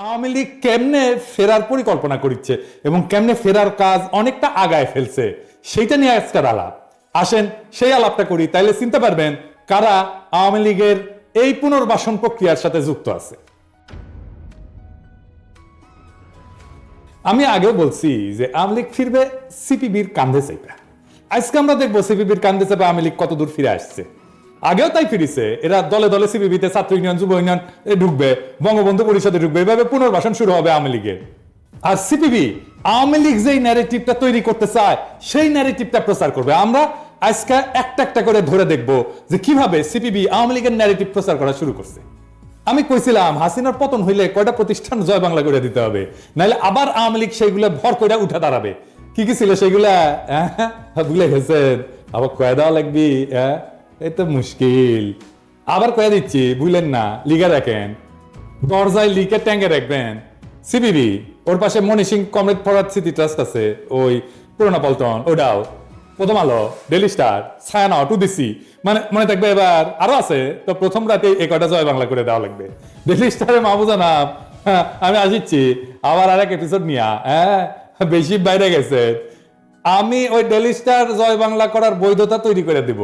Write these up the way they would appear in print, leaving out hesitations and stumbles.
আওয়ামী লীগ কেমনে ফেরার পরিকল্পনা করছে এবং কেমনে ফেরার কাজ অনেকটা আগায় ফেলছে সেইটা নিয়ে আজকের আলাপ। আসেন সেই আলাপটা করি, তাইলে চিনতে পারবেন কারা আওয়ামী লীগের এই পুনর্বাসন প্রক্রিয়ার সাথে যুক্ত আছে। আমি আগেও বলছি যে আওয়ামী লীগ ফিরবে সিপিবির কান্ধে চেপে। আজকে আমরা দেখবো সিপিবির কান্ধে চেপে আওয়ামী লীগ কতদূর ফিরে আসছে। আগেও তাই ফিরেছে, এরা দলে দলে সিপিবিতে ছাত্র ইউনিয়ন, যুব ইউনিয়ন ঢুকবে, বঙ্গবন্ধু পরিষদে ঢুকবে, এভাবে পুনর্বাসন শুরু হবে আওয়ামী লীগের। আর সিপিবি আওয়ামী লীগ যেই ন্যারেটিভটা তৈরি করতে চায় সেই ন্যারেটিভটা প্রচার করবে। আমরা আজকে একটা একটা করে ধরে দেখবো যে কিভাবে সিপিবি আওয়ামী লীগের ন্যারেটিভ প্রচার করা শুরু করছে। আমি কইছিলাম হাসিনার পতন হইলে কয়টা প্রতিষ্ঠান জয় বাংলা করে দিতে হবে, নাহলে আবার আওয়ামী লীগ সেইগুলো ভর করে উঠে দাঁড়াবে। কি কি ছিল সেগুলা ভুলে গেছেন? আবার কয়ে দেওয়া লাগবি, এই তো মুশকিল। আবার কয়ে দিচ্ছি, ভুলেন না, লিখে রাখেন, দরজায় লিখে ট্যাঙ্গে রাখবেন। সিপিবি, ওর পাশে মনি সিং কমরেড ফরওয়ার্ড স্মৃতি ট্রাস্ট আছে, ওই পুরোনো পল্টন, ওটাও, প্রথম আলো, ডেইলি স্টার, ছায়ানট, টুডিসি, মানে মনে থাকবে। এবার আরো আছে, তো প্রথম রাতে এই কয়টা জয় বাংলা করে দেওয়া লাগবে। ডেইলি স্টারে মাহবুজা নাম, আমি আসিচ্ছি আবার আরেক এপিসোড নিয়া, বেশি বাইরে গেছে। আমি ওই ডেইলি স্টার জয় বাংলা করার বৈধতা তৈরি করে দিব।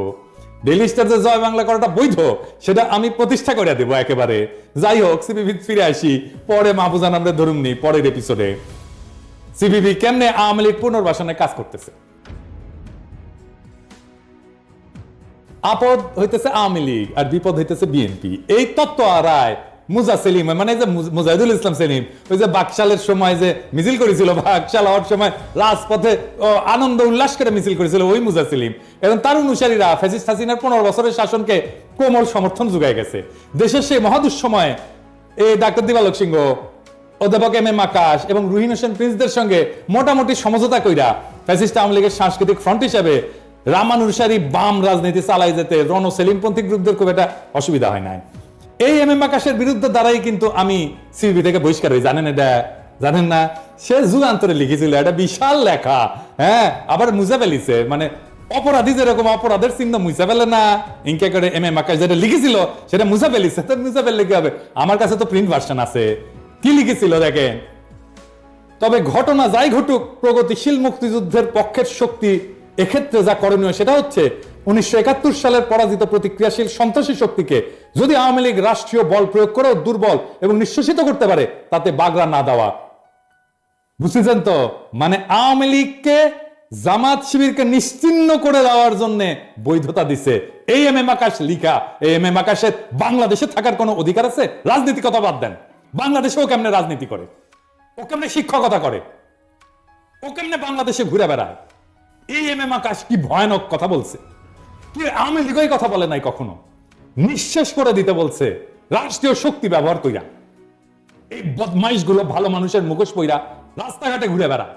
ডেইলি স্টার যে জয় বাংলা করাটা বৈধ সেটা আমি প্রতিষ্ঠা করে দেব একেবারে। যাই হোক, সিপিবি ফিরে আসি, পরে মাহবুজা নামে ধরুননি পরের এপিসোডে সিপিবি কেমনে আওয়ামী লীগ পুনর্বাসনে কাজ করতেছে। আপদ হইতেছে আওয়ামী লীগ আর বিপদ হইতেছে বিএনপি। এই তত্ত্ব রায় মুজা সেলিম, মানে যে মুজাহিদুল ইসলাম সেলিম, ওই যে বাকশালের সময় যে মিছিল করেছিল, বাকশাল হওয়ার সময় রাজপথে আনন্দ উল্লাস করে মিছিল করেছিল, ওই মুজা সেলিম এবং তার অনুসারীরা ফ্যাসিস্ট হাসিনার 15 বছরের শাসনকে কোমল সমর্থন যোগায় গেছে। দেশের সেই মহাদুঃসময়ে এই ডাক্তার দিবালোক সিংহ, অধ্যাপক এম এম আকাশ এবং রুহিন হোসেন প্রিন্সদের সঙ্গে মোটামুটি সমঝোতা কইরা ফ্যাসিস্ট আওয়ামী লীগের সাংস্কৃতিক ফ্রন্ট হিসেবে রামানুসারী বাম রাজনীতি চালাই যেতে রণ সেলিমপন্থী গ্রুপদের খুব একটা অসুবিধা হয় নাই। এই এম এম আকাশের বিরুদ্ধে দ্বারাই কিন্তু আমি সিপিবি থেকে বহিষ্কার হই। জানেন এটা? জানেন না? সে যুগান্তরে লিখেছিল, এটা বিশাল লেখা। আবার মুছে ফেলিছে, মানে অপরাধী যেরকম অপরাধের চিহ্ন মুছে ফেলে না, ইনকে করে এম এম আকাশ যেটা লিখেছিল সেটা মুছে ফেলিছে। তো মুছে ফেললে কি হবে? আমার কাছে তো প্রিন্ট ভার্সন আছে, কি লিখেছিল দেখেন। তবে ঘটনা যাই ঘটুক, প্রগতিশীল মুক্তিযুদ্ধের পক্ষের শক্তি এক্ষেত্রে যা করণীয় সেটা হচ্ছে 1971 সালের পরাজিত প্রতিক্রিয়াশীল সন্ত্রাসী শক্তিকে যদি আওয়ামী লীগ রাষ্ট্রীয় বল প্রয়োগ করেও দুর্বল এবং নিঃশেষিত করতে পারে, তাতে বাগড়া না দেওয়া। বুঝতেছেন তো? মানে আওয়ামী লীগকে, জামাত শিবিরকে নিশ্চিহ্ন করে দেওয়ার জন্য বৈধতা দিছে এই এম এম আকাশ লিখা। এই এম এম আকাশের বাংলাদেশে থাকার কোনো অধিকার আছে? রাজনীতি কথা বাদ দেন, বাংলাদেশেও কেমনে রাজনীতি করে, ও কেমনে শিক্ষকতা করে, ও কেমনে বাংলাদেশে ঘুরে বেড়ায়। এই এম এম আকাশ কি ভয়ানক কথা বলছে! কি আওয়ামী লীগই কথা বলে নাই কখনো, নিঃশেষ করে দিতে বলছে রাষ্ট্রীয় শক্তি ব্যবহার কইরা। এই বদমাইশ গুলো ভালো মানুষের মুখোশ পইরা রাস্তাঘাটে ঘুরে বেড়ায়।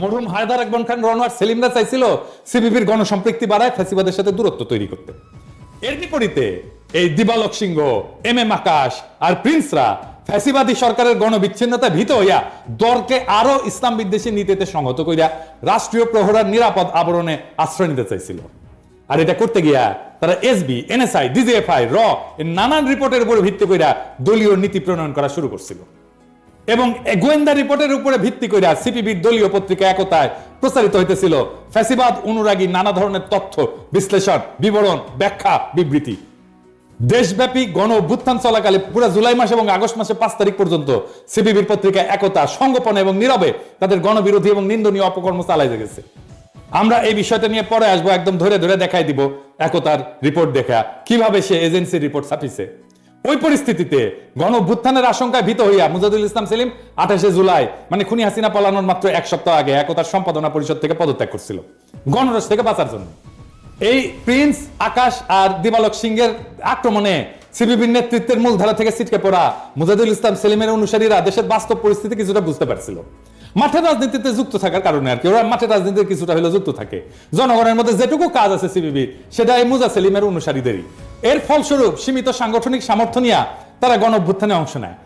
মরহুম হায়দার আকবর খান, রনোয়ার সেলিমরা চাইছিল সিপিবির গণসম্পৃক্তি বাড়ায় ফ্যাসিবাদের সাথে দূরত্ব তৈরি করতে। এর বিপরীতে এই দিবালোক সিংহ, এম এম আকাশ আর প্রিন্সরা ফ্যাসিবাদী সরকারের গণবিচ্ছিন্নতা ভীত হইয়া দরকে আরো ইসলাম বিদ্বেষী নীতিতে সংহত কইরা রাষ্ট্রীয় প্রহরার নিরাপদ আবরণে আশ্রয় নিতে চাইছিল। আর এটা করতে গিয়া তারা এসবি, এনএসআই, ডিজিএফআই, র এর নানান রিপোর্টের উপর ভিত্তি কইরা দলীয় নীতি প্রণয়ন করা শুরু করছিল এবং গোয়েন্দা রিপোর্টের উপরে ভিত্তি কইরা সিপিবির দলীয় পত্রিকা একতায় প্রচারিত হইতেছিল ফ্যাসিবাদ অনুরাগী নানা ধরনের তথ্য, বিশ্লেষণ, বিবরণ, ব্যাখ্যা, বিবৃতি। দেশব্যাপী গণ অভ্যুত্থান চলাকালে পুরো জুলাই মাস এবং আগস্ট মাসে 5 তারিখ পর্যন্ত সিপিবির পত্রিকা একতা সংগোপনে এবং নীরবে তাদের গণবিরোধী এবং নিন্দনীয় অপকর্ম চালাই গেছে। আমরা এই বিষয়টা নিয়ে পরে আসবো, একদম ধরে ধরে দেখাই দিব একতার রিপোর্ট দেখা কিভাবে সে এজেন্সির রিপোর্ট ছাপিছে। ওই পরিস্থিতিতে গণ অভ্যুত্থানের আশঙ্কায় ভীত হইয়া মুজাহিদুল ইসলাম সেলিম 28শে জুলাই, মানে খুনি হাসিনা পালানোর মাত্র 1 সপ্তাহ আগে একতার সম্পাদনা পরিষদ থেকে পদত্যাগ করছিল গণরোষ থেকে বাঁচার জন্য। এই প্রিন্স, আকাশ আর দিবালোক সিংহের আক্রমণে সিপিবির নেতৃত্বের মূলধারা থেকে ছিটকে পড়া মুজাহিদুল ইসলাম সেলিমের অনুসারীরা দেশের বাস্তব পরিস্থিতি কিছুটা বুঝতে পারছিল। মাঠের রাজনীতিতে যুক্ত থাকার কারণে আর কি, ওরা মাঠের রাজনীতির কিছুটা হলেও যুক্ত থাকে। জনগণের মধ্যে যেটুকু কাজ আছে সিপিবির, সেটা এই মুজা সেলিমের অনুসারীদেরই। এর ফলস্বরূপ সীমিত সাংগঠনিক সামর্থ্য নিয়ে তারা গণ অভ্যুত্থানে অংশ নেয়।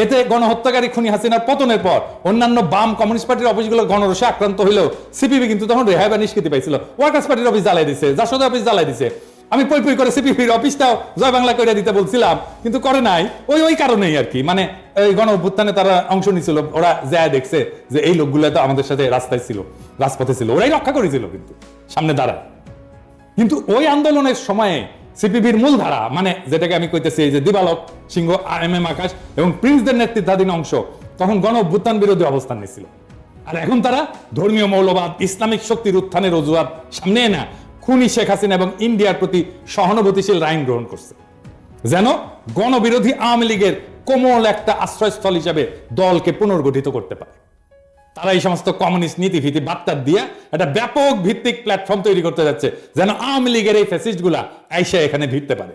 এতে গণহত্যাকারী খুনি হাসিনার পতনের পর অন্যান্য বাম কমিউনিস্ট পার্টির অফিসগুলো গণরোষে আক্রান্ত হইলেও সিপিবি কিন্তু তখন রেহাই বা নিষ্কৃতি পাইছিল। ওয়ার্কার্স পার্টির অফিস জ্বালাই দিছে, জাসদ অফিস জ্বালাই দিছে। আমি পই পই করে সিপিবির অফিসটাও জয় বাংলা করে দিতে বলছিলাম, কিন্তু করে নাই। ওই কারণেই আর কি, মানে এই গণ অভ্যুত্থানে তারা অংশ নিছিল, ওরা যায় দেখছে যে এই লোকগুলো তো আমাদের সাথে রাস্তায় ছিল, রাজপথে ছিল, ওরাই রক্ষা করেছিল কিন্তু সামনে দাঁড়ায়। কিন্তু ওই আন্দোলনের সময়ে সিপিবির মূল ধারা, মানে যেটাকে আমি কইতেছি এই যে দিবালক সিংহ, এম আকাশ এবং প্রিন্সদের নেতৃত্বাধীন অংশ তখন গণ অভ্যুত্থান বিরোধী অবস্থান নিয়েছিল। আর এখন তারা ধর্মীয় মৌলবাদ, ইসলামিক শক্তির উত্থানের অজুহাত সামনে না খুনি শেখ হাসিনা এবং ইন্ডিয়ার প্রতি সহানুভূতিশীল আইন গ্রহণ করছে, যেন গণবিরোধী আওয়ামী লীগের কোমল একটা আশ্রয়স্থল হিসাবে দলকে পুনর্গঠিত করতে পারে। তারা এই সমস্ত কমিউনিস্ট নীতিভীতি বার্তা দিয়ে একটা ব্যাপক ভিত্তিক প্ল্যাটফর্ম তৈরি করতে যাচ্ছে, যেন আওয়ামী লীগের এই ফ্যাসিস্ট গুলা আইসা এখানে ভিড়তে পারে।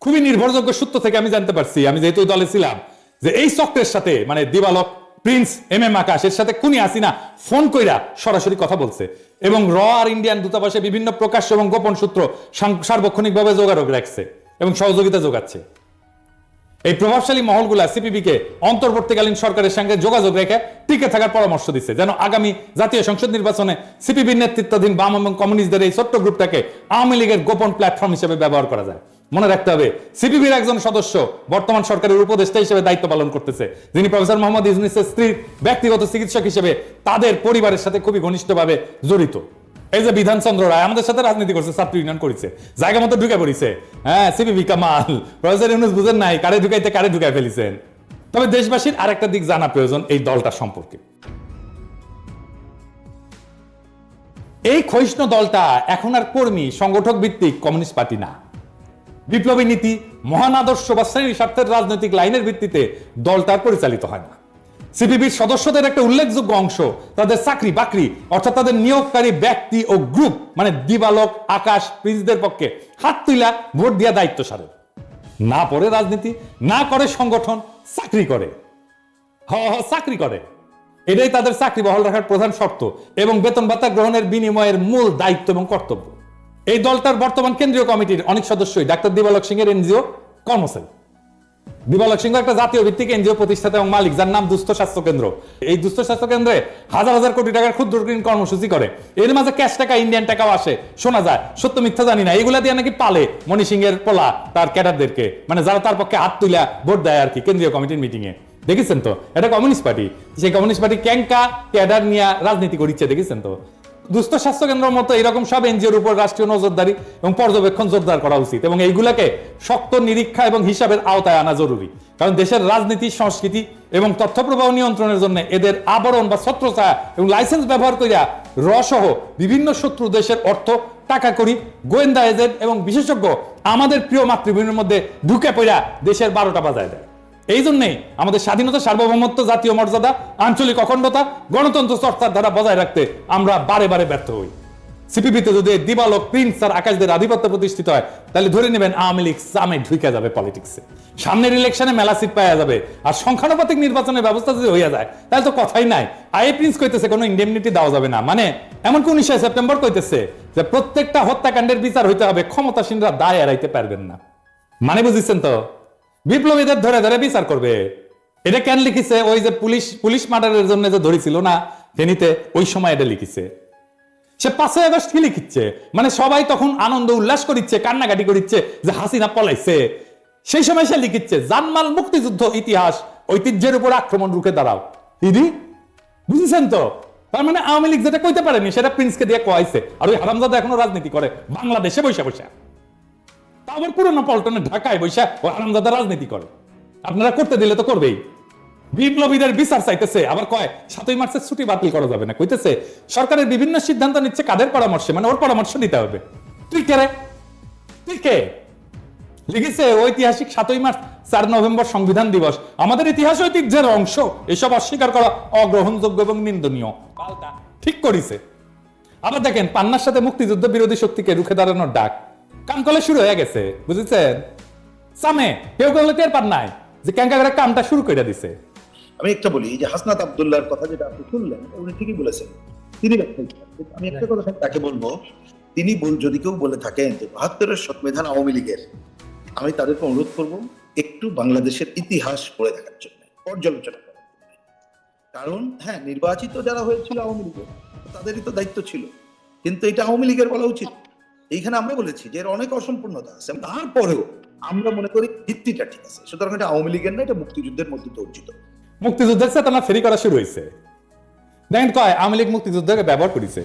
খুবই নির্ভরযোগ্য সূত্র থেকে আমি জানতে পারছি, আমি যেহেতু দলে ছিলাম, যে এই চক্রের সাথে মানে দিবালক, প্রিন্স, এম আকাশ এর সাথে খুনি হাসিনা ফোন কইরা সরাসরি কথা বলছে এবং আর ইন্ডিয়ান দূতাবাসে বিভিন্ন প্রকাশ্য এবং গোপন সূত্র সার্বক্ষণিকভাবে যোগাযোগ রাখছে এবং সহযোগিতা যোগাচ্ছে। এই প্রভাবশালী মহলগুলা সিপিবিকে অন্তর্বর্তীকালীন সরকারের সঙ্গে যোগাযোগ রেখে টিকে থাকার পরামর্শ দিচ্ছে, যেন আগামী জাতীয় সংসদ নির্বাচনে সিপিবির নেতৃত্বাধীন বাম এবং কমিউনিস্টদের এই ছোট্ট গ্রুপটাকে আওয়ামী লীগের গোপন প্ল্যাটফর্ম হিসেবে ব্যবহার করা যায়। মনে রাখতে হবে, সিপিবির একজন সদস্য বর্তমান সরকারের উপদেষ্টা হিসেবে দায়িত্ব পালন করতেছে, যিনি প্রফেসর মোহাম্মদ ইউনূসের স্ত্রীর ব্যক্তিগত চিকিৎসক হিসেবে তাদের পরিবারের সাথে খুবই ঘনিষ্ঠভাবে জড়িত। এই যে বিধানচন্দ্র রায় আমাদের সাথে রাজনীতি করছে, ছাত্র ইউনিয়ন করেছে, জায়গা মতো ঢুকে পড়িছে। হ্যাঁ, সিপিবি কামাল, প্রফেসর ইউনূস বুঝেন নাই কারে ঢুকাইতে কারে ঢুকাই ফেলিছেন। তবে দেশবাসীর আরেকটা দিক জানা প্রয়োজন এই দলটা সম্পর্কে। এই ক্ষয়িষ্ণু দলটা এখন আর কর্মী সংগঠক ভিত্তিক কমিউনিস্ট পার্টি না। বিপ্লবী নীতি, মহান আদর্শ বা শ্রেণী স্বার্থের রাজনৈতিক লাইনের ভিত্তিতে দলটার পরিচালিত হয় না। সিপিবির সদস্যদের একটা উল্লেখযোগ্য অংশ তাদের চাকরি বাকরি অর্থাৎ তাদের নিয়োগকারী ব্যক্তি ও গ্রুপ মানে দিবালক, আকাশ, প্রিন্সদের পক্ষে হাত তুলা ভোট দিয়া দায়িত্ব সারে, না পড়ে রাজনীতি, না করে সংগঠন, চাকরি করে। চাকরি করে, এটাই তাদের চাকরি বহাল রাখার প্রধান শর্ত এবং বেতন ভাতা গ্রহণের বিনিময়ের মূল দায়িত্ব এবং কর্তব্য। এই দলটার বর্তমান কেন্দ্রীয় কমিটির অনেক সদস্যই ডাক্তার দিবালক সিংহের এনজিও কর্মচারী। দিবালক সিংহ একটা জাতীয় ভিত্তিক এনজিও প্রতিষ্ঠাতা এবং মালিক, যার নাম দুস্থ স্বাস্থ্য কেন্দ্র। এই দুস্থ স্বাস্থ্য কেন্দ্রে হাজার হাজার কোটি টাকার ক্ষুদ্র ঋণ কর্মসূচি করে। এর মাঝে ক্যাশ টাকা, ইন্ডিয়ান টাকাও আসে, শোনা যায়, সত্য মিথ্যা জানি না। এগুলা দিয়ে নাকি পালে মণি সিংহের পোলা তার ক্যাডারদেরকে, মানে যারা তার পক্ষে হাত তুলা ভোট দেয় আর কি কেন্দ্রীয় কমিটির মিটিং এ। দেখেছেন তো, এটা কমিউনিস্ট পার্টি। সেই কমিউনিস্ট পার্টি ক্যাঙ্কা ক্যাডার নিয়ে রাজনীতি করিচ্ছে, দেখেছেন তো। দুস্থ স্বাস্থ্য কেন্দ্রের মতো এরকম সব এনজিওর উপর রাষ্ট্রীয় নজরদারি এবং পর্যবেক্ষণ জোরদার করা উচিত এবং এইগুলাকে শক্ত নিরীক্ষা এবং হিসাবের আওতায় আনা জরুরি। কারণ দেশের রাজনীতি, সংস্কৃতি এবং তথ্য প্রবাহ নিয়ন্ত্রণের জন্য এদের আবরণ বা ছত্রছায়া এবং লাইসেন্স ব্যবহার করিয়া রসহ বিভিন্ন শত্রু দেশের অর্থ, টাকা কড়ি, গোয়েন্দা এজেন্ট এবং বিশেষজ্ঞ আমাদের প্রিয় মাতৃভূমির মধ্যে ঢুকে পড়া দেশের 12টা বাজায় দেয়। এই জন্যই আমাদের স্বাধীনতা, সার্বভৌমত্ব, জাতীয় মর্যাদা, আঞ্চলিক অখণ্ডতা, গণতন্ত্র চর্চার ধারা বজায় রাখতে আমরা বারে বারে ব্যর্থ হই। সিপিবিতে যদি দিবালক, প্রিন্স আর আকাশদের আধিপত্য প্রতিষ্ঠিত হয়, তাহলে ধরে নেবেন আওয়ামী লীগ সামে ঢুকে যাবে পলিটিক্সে। সামনের ইলেকশনে মেলা সিট পাওয়া যাবে। আর সংখ্যানুপাতিক নির্বাচনের ব্যবস্থা যদি হইয়া যায়, তাহলে তো কথাই নাই। আই প্রিন্স কইতেছে কোনো ইন্ডেমনিটি দেওয়া যাবে না, মানে এমনকি 19 সেপ্টেম্বর কইতেছে যে প্রত্যেকটা হত্যাকাণ্ডের বিচার হইতে হবে, ক্ষমতাসীনরা দায় এড়াইতে পারবেন না। মানে বুঝিচ্ছেন তো, বিপ্লবীদের ধরে ধরে বিচার করবে। এটা কেন লিখিছে? ওই যে পুলিশ মার্ডারের জন্য যে ধরেছিল না ফেনীতে, ওই সময় এটা লিখিছে। সে 5ই আগস্ট কি লিখিচ্ছে, মানে সবাই তখন আনন্দ উল্লাস করিচ্ছে, কান্নাকাটি করিচ্ছে যে হাসিনা পলাইছে। সেই সময় সে লিখিচ্ছে জানমাল মুক্তিযুদ্ধ ইতিহাস, ঐতিহ্যের উপর আক্রমণ রুখে দাঁড়াও। ইদি বুঝেছেন তো? তার মানে আওয়ামী লীগ যেটা কইতে পারেনি সেটা প্রিন্সকে দিয়ে কয়াইছে। আর ওই হারামজাদা এখনো রাজনীতি করে বাংলাদেশে বসে বসে, আবার পুরোনো পল্টনে ঢাকায় বৈশা ও আরামজাদা রাজনীতি করে। আপনারা করতে দিলে তো করবেই। বিপ্লবীদের বিচার চাইতেছে, আবার কয় 7ই মার্চের ছুটি বাতিল করা যাবে না। কইতেছে সরকারের বিভিন্ন সিদ্ধান্ত নিচ্ছে কাদের পরামর্শে, মানে ওর পরামর্শ নিতে হবে। তুই কে রে? তুই কে? লিখেছে ঐতিহাসিক 7ই মার্চ 4 নভেম্বর সংবিধান দিবস আমাদের ইতিহাস ঐতিহ্যের অংশ, এসব অস্বীকার করা অগ্রহণযোগ্য এবং নিন্দনীয়। পাল্টা ঠিক করিছে। আবার দেখেন পান্নার সাথে মুক্তিযুদ্ধ বিরোধী শক্তিকে রুখে দাঁড়ানোর ডাক কামকলে শুরু হয়ে গেছে, বুঝেছেন? সামে কেউ কেউ টের পান নাই যে ক্যাঙ্কা করে কামটা শুরু করে দিছে। আমি একটা বলি, যে হাসনাত আব্দুল্লাহর কথা যেটা আপনি শুনলেন, উনি ঠিকই বলেছেন। তিনি আমি একটা কথা তাকে বলবো, তিনি যদি কেউ বলে থাকেন যে 72-এর সংবিধান আওয়ামী লীগের, আমি তাদেরকে অনুরোধ করব একটু বাংলাদেশের ইতিহাস পড়ে দেখার জন্য, পর্যালোচনা করার জন্য। কারণ হ্যাঁ, নির্বাচিত যারা হয়েছিল আওয়ামী লীগের, তাদেরই তো দায়িত্ব ছিল, কিন্তু এটা আওয়ামী লীগের বলা উচিত। এইখানে আমরা বলেছি যে এর অনেক অসম্পূর্ণতা আছে, তারপরেও আমরা মনে করি ভিত্তিটা ঠিক আছে। সুতরাং এটা আওয়ামী লীগের না, এটা মুক্তিযুদ্ধের মধ্যে দিয়ে অর্জিত। মুক্তিযুদ্ধের চেতনা ফেরি করা শুরু হয়েছে। দেখেন কয় আওয়ামী লীগ মুক্তিযুদ্ধকে ব্যবহার করেছে,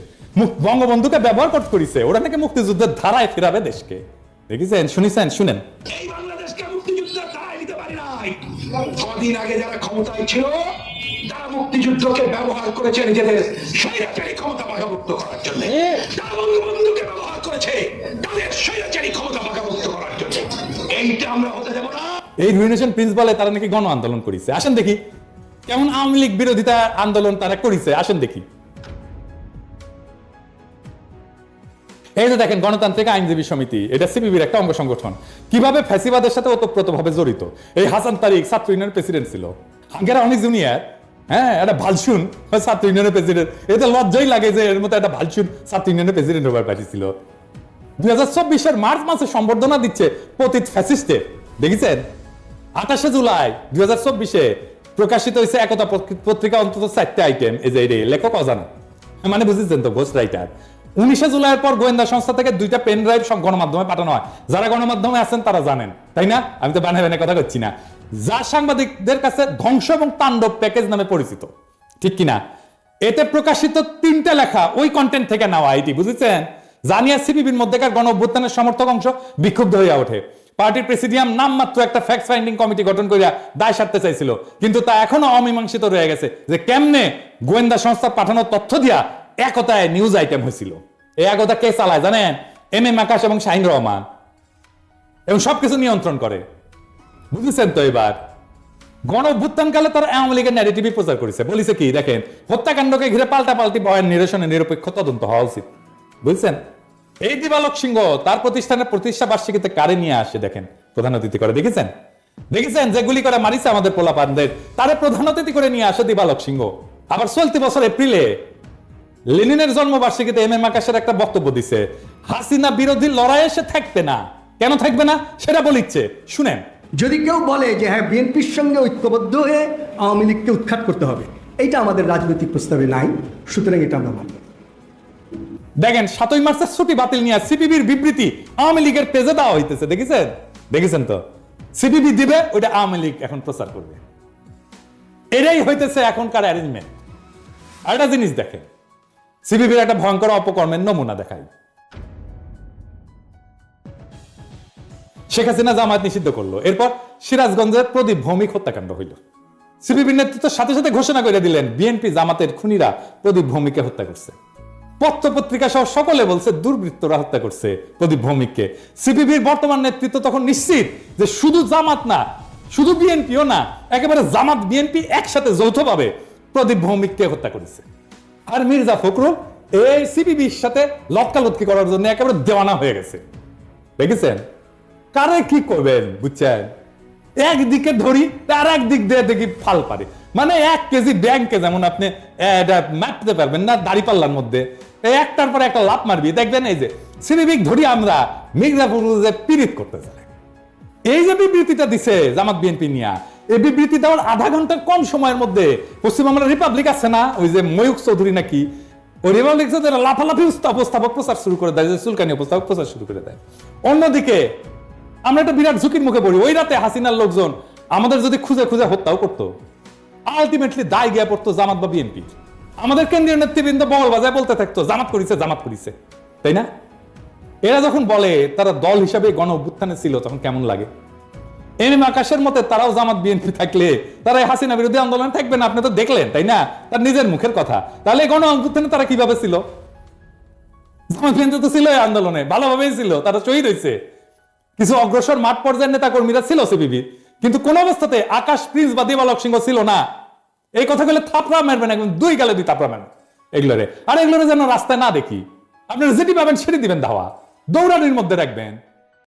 বঙ্গবন্ধুকে ব্যবহার করেছে, ওরা নাকি মুক্তিযুদ্ধের ধারায় ফেরাবে দেশকে। দেখেছেন, শুনেছেন, শুনেন। এই বাংলাদেশকে মুক্তিযুদ্ধের ধারায় নিতে পারি নাই। কদিন আগে যারা ক্ষমতায় ছিল তারা মুক্তিযুদ্ধকে ব্যবহার করেছে নিজেদের স্বৈরাচারী ক্ষমতা পাকাভুক্ত করার জন্য। তারা বঙ্গবন্ধুকে ব্যবহার করেছে তাদের স্বৈরাচারী ক্ষমতা পাকাভুক্ত করার জন্য। এইটা আমরা হতে দেব না। এই রুইনেশন প্রিন্স বলে তারা নাকি গণ আন্দোলন করেছে। আসেন দেখি কেমন আওয়ামী লীগ বিরোধিতা আন্দোলন তারা করেছে, আসেন দেখি। এই যে দেখেন গণতান্ত্রিক আইনজীবী সমিতি, এটা সিপিবির একটা অঙ্গ সংগঠন, কিভাবে ফ্যাসিবাদের সাথে ওতপ্রোতভাবে জড়িত। এই হাসান তারিক ছাত্র ইউনিয়নের প্রেসিডেন্ট ছিল, হাঙ্গেরা অনেক জুনিয়র, হ্যাঁ, একটা ভালসুন ছাত্র ইউনিয়নের প্রেসিডেন্ট। এটা লজ্জাই লাগে যে এর মতো একটা ভালসুন ছাত্র ইউনিয়নের প্রেসিডেন্ট হবার পাঠিয়েছিল। 2024 মার্চ মাসে সম্বর্ধনা দিচ্ছে পতিত ফ্যাসিস্টে, দেখেছেন? 28 জুলাই 2024 প্রকাশিত হয়েছে একতা পত্রিকা, অন্তত 4টা আইটেম। এই যে লেখক অজানা, মানে বুঝেছেন তো, ঘোষ রাইটার। 19 জুলাইয়ের পর গোয়েন্দা সংস্থা থেকে 2টা পেন ড্রাইভ গণমাধ্যমে পাঠানো হয়। যারা গণমাধ্যমে আছেন তারা জানেন, তাই না? আমি তো বানে বানে কথা করছি না। যা সাংবাদিকদের কাছে ধ্বংস এবং তাণ্ডব প্যাকেজ নামে পরিচিত, ঠিক কিনা? এতে প্রকাশিত 3টা লেখা ওই কন্টেন্ট থেকে নেওয়া, এটি বুঝেছেন? জানিয়া সিপিবির মধ্যেকার গণ অভ্যুত্থানের সমর্থক অংশ বিক্ষুব্ধ হইয়া ওঠে। পার্টির প্রেসিডিয়াম নামমাত্র একটা ফ্যাক্ট ফাইন্ডিং কমিটি গঠন করিয়া দায় সারতে চাইছিল, কিন্তু তা এখনো অমীমাংসিত রয়ে গেছে যে কেমনে গোয়েন্দা সংস্থা পাঠানোর তথ্য দিয়া একতায় নিউজ আইটেম হয়েছিল। এই একতা কে চালায় জানেন? এম আকাশ এবং শাহিন রহমান, এবং সবকিছু নিয়ন্ত্রণ করে, বুঝেছেন তো? এবার গণ অভ্যুত্থানকালে তারা আওয়ামী লীগের ন্যারেটিভই প্রচার করেছে। বলেছে কি দেখেন, হত্যাকাণ্ডকে ঘিরে পাল্টাপাল্টি বয়ান নিরসনে নিরপেক্ষ তদন্ত হওয়া উচিত, বুঝছেন? এই দিবালোক সিংহ তার প্রতিষ্ঠানের প্রতিষ্ঠা বার্ষিকীতে কারে নিয়ে আসে দেখেন, প্রধান অতিথি করে। দেখেছেন, দেখেছেন যে গুলি করে মারিছে আমাদের পোলাপানদের, তারে প্রধান অতিথি করে নিয়ে আসে দিবালোক সিংহ। আবার চলতি বছর এপ্রিলে লেনিনের জন্মবার্ষিকীতে এম আকাশের একটা বক্তব্য দিছে, হাসিনা বিরোধী লড়াইয়ে সে থাকবে না। কেন থাকবে না সেটা বলিচ্ছে, শুনেন। যদি কেউ বলে যে হ্যাঁ বিএনপির সঙ্গে ঐক্যবদ্ধ হয়ে আওয়ামী লীগকে উৎখাত করতে হবে, এইটা আমাদের রাজনৈতিক প্রস্তাবে নাই, সুতরাং এটা আমরা মানব। দেখেন 7 মার্চের ছুটি বাতিল নিয়ে সিপিবির বিবৃতি আওয়ামী লীগের পেজে দেওয়া হইতেছে, দেখেছেন? দেখেছেন তো, সিপিবি দিবে, ওইটা আওয়ামী লীগ এখন প্রচার করবে। এটাই হইতেছে এখনকার অ্যারেঞ্জমেন্ট। আর একটা জিনিস দেখেন, সিপিবির একটা ভয়ঙ্কর অপকর্মের নমুনা দেখাই। শেখ হাসিনা জামায়াত নিষিদ্ধ করলো, এরপর সিরাজগঞ্জের প্রদীপ ভৌমিক হত্যাকাণ্ড হইল। সিপিবির নেতৃত্বের সাথে সাথে ঘোষণা করে দিলেন বিএনপি জামাতের খুনিরা প্রদীপ ভৌমিককে হত্যা করছে। পত্র পত্রিকা সহ সকলে বলছে দুর্বৃত্তরা হত্যা করছে প্রদীপ ভৌমিককে। সিপিবির বর্তমান নেতৃত্ব তখন নিশ্চিত যে শুধু জামাত না, শুধু বিএনপিও না, একেবারে জামাত বিএনপি একসাথে যৌথভাবে প্রদীপ ভৌমিককে হত্যা করেছে। আর মির্জা ফখরুল এই সিপিবির সাথে লটকালটকি করার জন্য একেবারে দেওয়ানা হয়ে গেছে, দেখেছেন? কারে কি করবেন, বুঝছেন? একদিকে ধরি আর একদিক দিয়ে দেখি ফাল পারে, মানে 1 কেজি ব্যাংকে যেমন আপনি এটা মাপতে পারবেন না দাড়ি পাল্লার মধ্যে, একটার পর একটা লাভ মারবি, দেখবেন এই যে সিপিবিক ধরি আমরা মির্জা ফখরুল যে পীড়িত করতে চাই। এই যে বিবৃতিটা দিছে জামাত বিএনপি নিয়ে, এই বিবৃতি দেওয়ার আধা ঘন্টার কম সময়ের মধ্যে পশ্চিমবাংলার রিপাবলিক আছে না, ওই যে ময়ূক চৌধুরী নাকি, ওই রিপাবলিক লাফালাফি উপস্থাপক প্রচার শুরু করে দেয়, চুলকানি উপস্থাপক প্রচার শুরু করে দেয়। অন্যদিকে আমরা একটা বিরাট ঝুঁকির মুখে পড়ি। ওই রাতে হাসিনার লোকজন আমাদের যদি খুঁজে খুঁজে হত্যাও করতো, আলটিমেটলি দায় গিয়ে পড়তো জামাত বা বিএনপি। আমাদের কেন্দ্রীয় নেতৃবৃন্দ বল বাজায় বলতে থাকতো জামাত করেছে, জামাত করেছে, তাই না? এরা যখন বলে তারা দল হিসাবে গণ অভ্যুত্থানে ছিল, তখন কেমন লাগে? এম আকাশের মতে তারাও জামাত বিএনপি থাকলে তারা হাসিনা বিরোধী আন্দোলনে থাকবে না, আপনি তো দেখলেন, তাই না? তার নিজের মুখের কথা। তাহলে গণ অভ্যুত্থানে তারা কিভাবে ছিল? জামাত বিএনপি তো ছিল এই আন্দোলনে, ভালোভাবেই ছিল, তারা শহীদ হয়েছে। কিছু অগ্রসর মাঠ পর্যায়ের নেতা কর্মীরা ছিল সিপিবি, কিন্তু কোন অবস্থাতে আকাশ প্রিন্স বা দিবালোক সিংহ ছিল না। এই কথা বলে থাপড়া মারবেন, একদম 2 গালে 2 থাপড়া মারবেন এগুলোরে। আর এগুলোরে যেন রাস্তায় না দেখি, আপনারা যেটি পাবেন সেটি দিবেন ধাওয়া, দৌড়ানির মধ্যে রাখবেন।